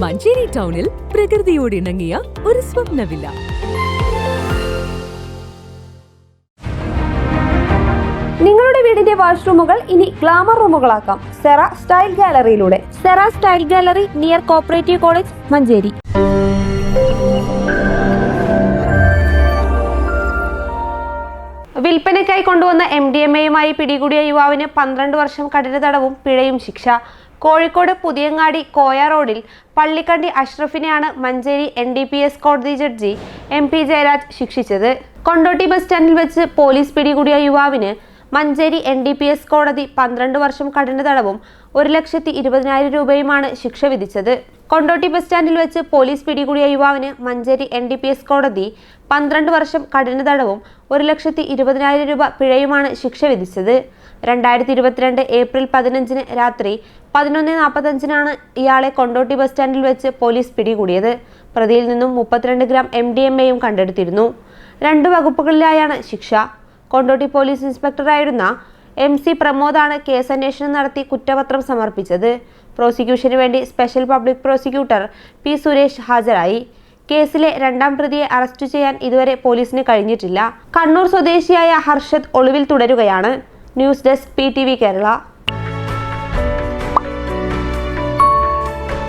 മഞ്ചേരി ടൗണിൽ പ്രകൃതിയോട് ഇണങ്ങിയ ഒരു സ്വപ്ന വില്ല. നിങ്ങളുടെ വീടിന്റെ വാഷ്റൂമുകൾ ഇനി ഗ്ലാമർ റൂമുകളാക്കാം സെറ സ്റ്റൈൽ ഗാലറിയിലൂടെ. Sera style gallery near cooperative college, Manjeri. വിൽപ്പനയ്ക്കായി കൊണ്ടുവന്ന MDMA-യുമായി പിടികൂടിയ യുവാവിന് 12 വർഷം കഠിന തടവും പിഴയും ശിക്ഷ. കോഴിക്കോട് പുതിയങ്ങാടി കോയ റോഡിൽ പള്ളിക്കണ്ടി അഷ്റഫിനെയാണ് മഞ്ചേരി NDPS കോടതി ജഡ്ജി MP ജയരാജ് ശിക്ഷിച്ചത്. കൊണ്ടോട്ടി ബസ് സ്റ്റാൻഡിൽ വെച്ച് പോലീസ് പിടികൂടിയ യുവാവിന് മഞ്ചേരി NDPS കോടതി 12 വർഷം കഠിന തടവും 1,20,000 രൂപയുമാണ് ശിക്ഷ വിധിച്ചത്. കൊണ്ടോട്ടി ബസ് സ്റ്റാൻഡിൽ വെച്ച് പോലീസ് പിടികൂടിയ യുവാവിന് മഞ്ചേരി NDPS കോടതി 12 വർഷം കഠിന തടവും 1,20,000 രൂപ പിഴയുമാണ് ശിക്ഷ വിധിച്ചത്. 2022 ഏപ്രിൽ 15 രാത്രി 11:45 ഇയാളെ കൊണ്ടോട്ടി ബസ് സ്റ്റാൻഡിൽ വെച്ച് പോലീസ് പിടികൂടിയത്. പ്രതിയിൽ നിന്നും 32 ഗ്രാം MDMA-യും കണ്ടെടുത്തിരുന്നു. 2 വകുപ്പുകളിലായാണ് ശിക്ഷ. കൊണ്ടോട്ടി പോലീസ് ഇൻസ്പെക്ടറായിരുന്ന MC പ്രമോദാണ് കേസന്വേഷണം നടത്തി കുറ്റപത്രം സമർപ്പിച്ചത്. പ്രോസിക്യൂഷന് വേണ്ടി special public prosecutor P Suresh ഹാജരായി. കേസിലെ 2ാം പ്രതിയെ അറസ്റ്റ് ചെയ്യാൻ ഇതുവരെ പോലീസിന് കഴിഞ്ഞിട്ടില്ല. കണ്ണൂർ സ്വദേശിയായ ഹർഷദ് ഒളിവിൽ തുടരുകയാണ്. News desk PTV Kerala.